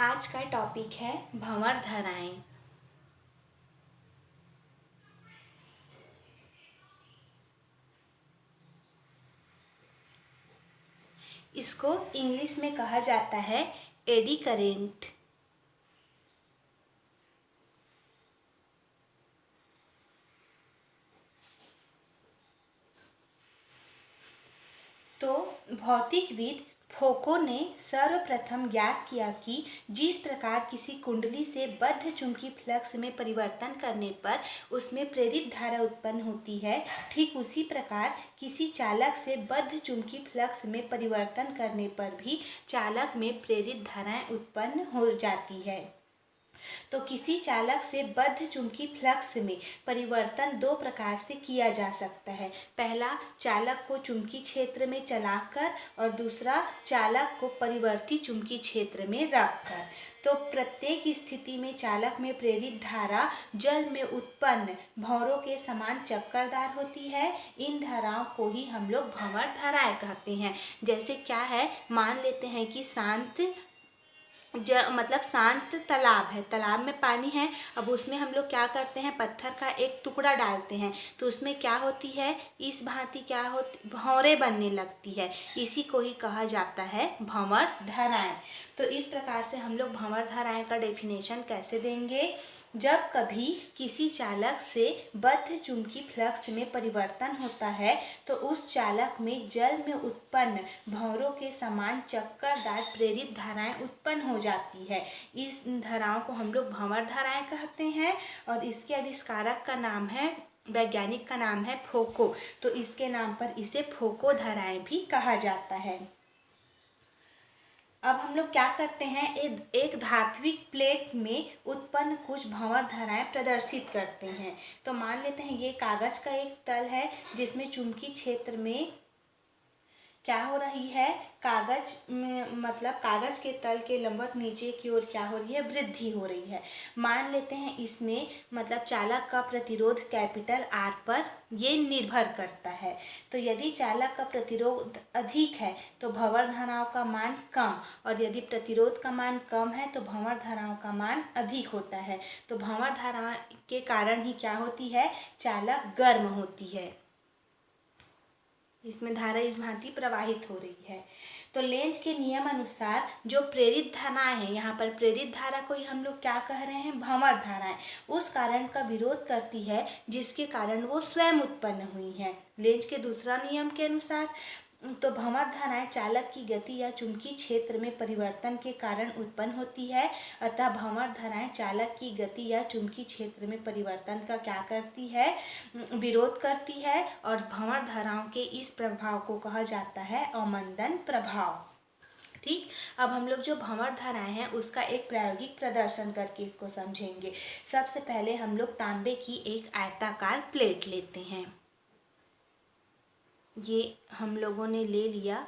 आज का टॉपिक है भंवर धाराएं। इसको इंग्लिश में कहा जाता है एडी करेंट। तो भौतिकविद फोको ने सर्वप्रथम ज्ञात किया कि जिस प्रकार किसी कुंडली से बद्ध चुंबकीय फ्लक्स में परिवर्तन करने पर उसमें प्रेरित धारा उत्पन्न होती है, ठीक उसी प्रकार किसी चालक से बद्ध चुंबकीय फ्लक्स में परिवर्तन करने पर भी चालक में प्रेरित धाराएं उत्पन्न हो जाती है। तो किसी चालक से बद्ध चुंबकीय फ्लक्स में परिवर्तन दो प्रकार से किया जा सकता है। पहला, चालक को चुंबकीय क्षेत्र में चलाकर, और दूसरा, चालक को परिवर्ती चुंबकीय क्षेत्र में रखकर। तो प्रत्येक स्थिति में चालक में प्रेरित धारा जल में उत्पन्न भंवरों के समान चक्करदार होती है। इन धाराओं को ही हम लोग भंवर धाराएं कहते हैं। जैसे क्या है, मान लेते हैं कि शांत तालाब है, तालाब में पानी है। अब उसमें हम लोग क्या करते हैं, पत्थर का एक टुकड़ा डालते हैं तो उसमें क्या होती है, इस भांति क्या होती, भंवरें बनने लगती है। इसी को ही कहा जाता है भंवर धाराएं। तो इस प्रकार से हम लोग भंवर धाराएं का डेफिनेशन कैसे देंगे, जब कभी किसी चालक से बद्ध चुंबकीय फ्लक्स में परिवर्तन होता है तो उस चालक में जल में उत्पन्न भंवरों के समान चक्करदार प्रेरित धाराएं उत्पन्न हो जाती है। इस धाराओं को हम लोग भंवर धाराएं कहते हैं और इसके आविष्कारक का नाम है, वैज्ञानिक का नाम है फोको। तो इसके नाम पर इसे फोको धाराएं भी कहा जाता है। अब हम लोग क्या करते हैं, एक धात्विक प्लेट में उत्पन्न कुछ भंवर धाराएं प्रदर्शित करते हैं। तो मान लेते हैं ये कागज का एक तल है जिसमें चुंबकीय क्षेत्र में क्या हो रही है, कागज में कागज के तल के लंबवत नीचे की ओर क्या हो रही है, वृद्धि हो रही है। मान लेते हैं इसमें चालक का प्रतिरोध कैपिटल R पर ये निर्भर करता है। तो यदि चालक का प्रतिरोध अधिक है तो भंवर धाराओं का मान कम, और यदि प्रतिरोध का मान कम है तो भंवर धाराओं का मान अधिक होता है। तो भंवर धारा के कारण ही क्या होती है, चालक गर्म होती है। इसमें धारा इस भांति प्रवाहित हो रही है। तो लेंज के नियम अनुसार जो प्रेरित धाराएं हैं, यहाँ पर प्रेरित धारा को ही हम लोग क्या कह रहे हैं, भंवर धाराएं, उस कारण का विरोध करती है जिसके कारण वो स्वयं उत्पन्न हुई हैं। लेंज के दूसरा नियम के अनुसार तो भंवर धाराएं चालक की गति या चुंबकीय क्षेत्र में परिवर्तन के कारण उत्पन्न होती है। अतः भंवर धाराएं चालक की गति या चुंबकीय क्षेत्र में परिवर्तन का क्या करती है, विरोध करती है। और भंवर धाराओं के इस प्रभाव को कहा जाता है अवमंदन प्रभाव। ठीक, अब हम लोग जो भंवर धाराएं हैं उसका एक प्रायोगिक प्रदर्शन करके इसको समझेंगे। सबसे पहले हम लोग तांबे की एक आयताकार प्लेट लेते हैं। ये हम लोगों ने ले लिया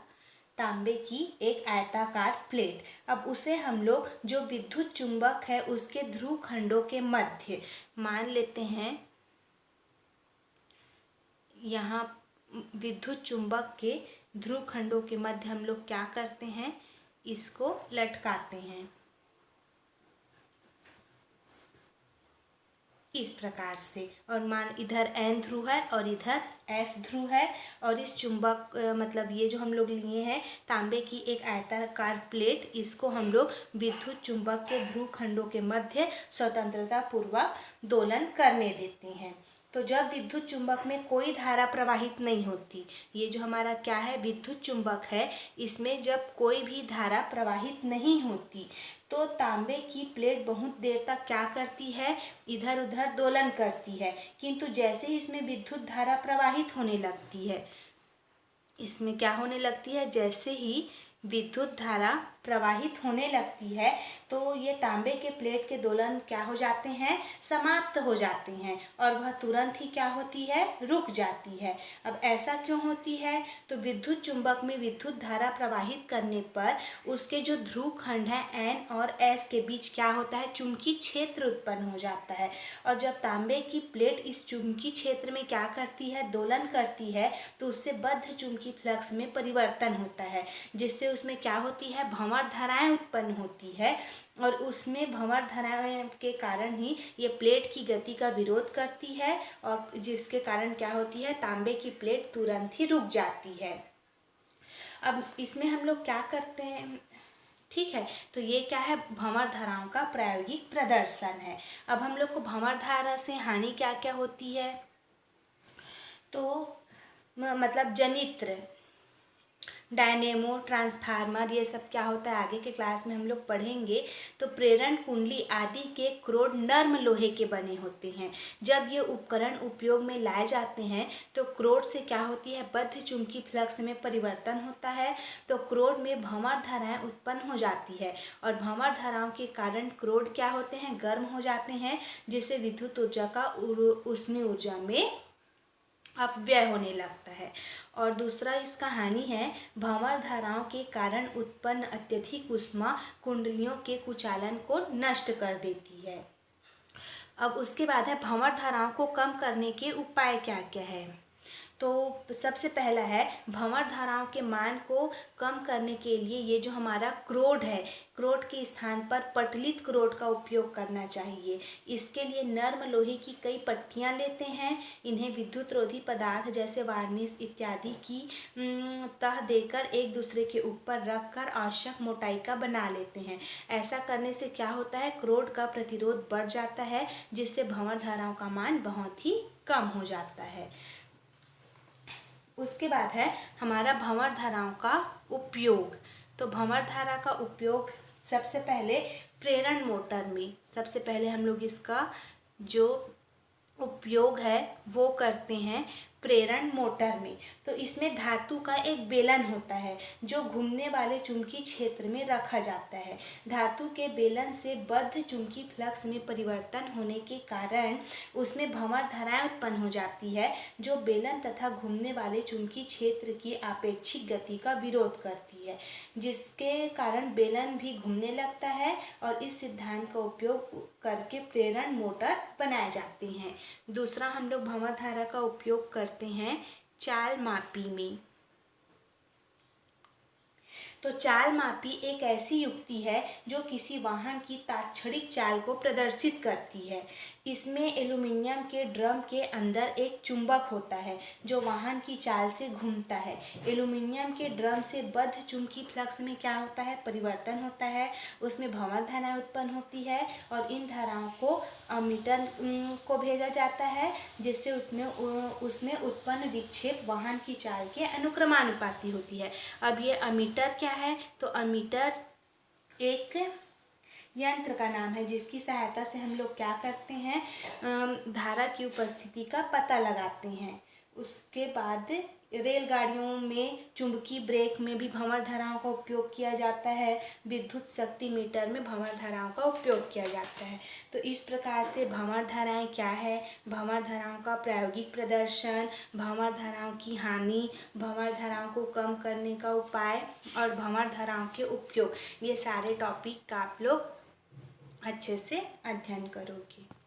तांबे की एक आयताकार प्लेट। अब उसे हम लोग जो विद्युत चुंबक है उसके ध्रुव खंडों के मध्य मान लेते हैं, यहाँ विद्युत चुंबक के ध्रुव खंडों के मध्य हम लोग क्या करते हैं, इसको लटकाते हैं इस प्रकार से। और मान इधर N ध्रुव है और इधर S ध्रुव है, और इस चुंबक ये जो हम लोग लिए हैं तांबे की एक आयताकार प्लेट, इसको हम लोग विद्युत चुंबक के ध्रुव खंडों के मध्य स्वतंत्रता पूर्वक दोलन करने देते हैं। तो जब विद्युत चुंबक में कोई धारा प्रवाहित नहीं होती, ये जो हमारा क्या है, विद्युत चुंबक है, इसमें जब कोई भी धारा प्रवाहित नहीं होती तो तांबे की प्लेट बहुत देर तक क्या करती है, इधर उधर दोलन करती है। किंतु जैसे ही इसमें विद्युत धारा प्रवाहित होने लगती है, इसमें क्या होने लगती है, जैसे ही विद्युत धारा प्रवाहित होने लगती है तो ये तांबे के प्लेट के दोलन क्या हो जाते हैं, समाप्त हो जाते हैं, और वह तुरंत ही क्या होती है, रुक जाती है। अब ऐसा क्यों होती है, तो विद्युत चुंबक में विद्युत धारा प्रवाहित करने पर उसके जो ध्रुव खंड हैं N और S के बीच क्या होता है, चुंबकीय क्षेत्र उत्पन्न हो जाता है। और जब तांबे की प्लेट इस चुंबकीय क्षेत्र में क्या करती है, दोलन करती है, तो उससे बद्ध चुंबकीय फ्लक्स में परिवर्तन होता है, जिससे उसमें क्या होती है, भंवर धाराएं उत्पन्न होती है और उसमें भंवर धाराएं के कारण ही ये प्लेट की गति का विरोध करती है और जिसके कारण क्या होती है, तांबे की प्लेट तुरंत ही रुक जाती है। अब इसमें हम लोग क्या करते हैं, ठीक है, तो ये क्या है, भंवर धाराओं का प्रायोगिक प्रदर्शन है। अब हम लोग को भंवर धारा से हानि क्या क्या होती है, तो मतलब जनित्र, डायनेमो, ट्रांसफार्मर, ये सब क्या होता है आगे के क्लास में हम लोग पढ़ेंगे। तो प्रेरण कुंडली आदि के क्रोड नर्म लोहे के बने होते हैं। जब ये उपकरण उपयोग में लाए जाते हैं तो क्रोड से क्या होती है, बद्ध चुंबकीय फ्लक्स में परिवर्तन होता है, तो क्रोड में भंवर धाराएं उत्पन्न हो जाती है और भंवर धाराओं के कारण क्रोड क्या होते हैं, गर्म हो जाते हैं, जिससे विद्युत ऊर्जा का ऊष्मीय ऊर्जा में अपव्यय होने लगता है। और दूसरा इसका हानि है, भंवर धाराओं के कारण उत्पन्न अत्यधिक ऊष्मा कुंडलियों के कुचालन को नष्ट कर देती है। अब उसके बाद है, भंवर धाराओं को कम करने के उपाय क्या क्या है। तो सबसे पहला है, भंवर धाराओं के मान को कम करने के लिए ये जो हमारा क्रोड है, क्रोड के स्थान पर पटलित क्रोड का उपयोग करना चाहिए। इसके लिए नर्म लोहे की कई पट्टियाँ लेते हैं, इन्हें विद्युत रोधी पदार्थ जैसे वार्निश इत्यादि की तह देकर एक दूसरे के ऊपर रखकर आवश्यक मोटाई का बना लेते हैं। ऐसा करने से क्या होता है, क्रोड का प्रतिरोध बढ़ जाता है, जिससे भंवर धाराओं का मान बहुत ही कम हो जाता है। उसके बाद है हमारा भंवर धाराओं का उपयोग। तो भंवर धारा का उपयोग सबसे पहले प्रेरण मोटर में, सबसे पहले हम लोग इसका जो उपयोग है वो करते हैं प्रेरण मोटर में। तो इसमें धातु का एक बेलन होता है जो घूमने वाले चुंबकीय क्षेत्र में रखा जाता है। धातु के बेलन से बद्ध चुंबकीय फ्लक्स में परिवर्तन होने के कारण उसमें भंवर धाराएं उत्पन्न हो जाती है, जो बेलन तथा घूमने वाले चुंबकीय क्षेत्र की आपेक्षिक गति का विरोध करती है, जिसके कारण बेलन भी घूमने लगता है और इस सिद्धांत का उपयोग करके प्रेरण मोटर बनाए जाते हैं। दूसरा हम लोग भंवर धारा का उपयोग करते हैं चाल मापी में। तो चाल मापी एक ऐसी युक्ति है जो किसी वाहन की तात्क्षणिक चाल को प्रदर्शित करती है। इसमें एल्यूमीनियम के ड्रम के अंदर एक चुंबक होता है जो वाहन की चाल से घूमता है। एल्यूमीनियम के ड्रम से बद्ध चुंबकीय फ्लक्स में क्या होता है, परिवर्तन होता है, उसमें भंवर धाराएं उत्पन्न होती है और इन धाराओं को अमीटर को भेजा जाता है, जिससे उसमें उत्पन्न विक्षेप वाहन की चाल के अनुक्रमानुपाती होती है। अब ये अमीटर क्या है, तो अमीटर एक यंत्र का नाम है जिसकी सहायता से हम लोग क्या करते हैं, धारा की उपस्थिति का पता लगाते हैं। उसके बाद रेलगाड़ियों में चुंबकीय ब्रेक में भी भंवर धाराओं का उपयोग किया जाता है, विद्युत शक्ति मीटर में भंवर धाराओं का उपयोग किया जाता है। तो इस प्रकार से भंवर धाराएं क्या है, भंवर धाराओं का प्रायोगिक प्रदर्शन, भंवर धाराओं की हानि, भंवर धाराओं को कम करने का उपाय और भंवर धाराओं के उपयोग, ये सारे टॉपिक का आप लोग अच्छे से अध्ययन करोगे।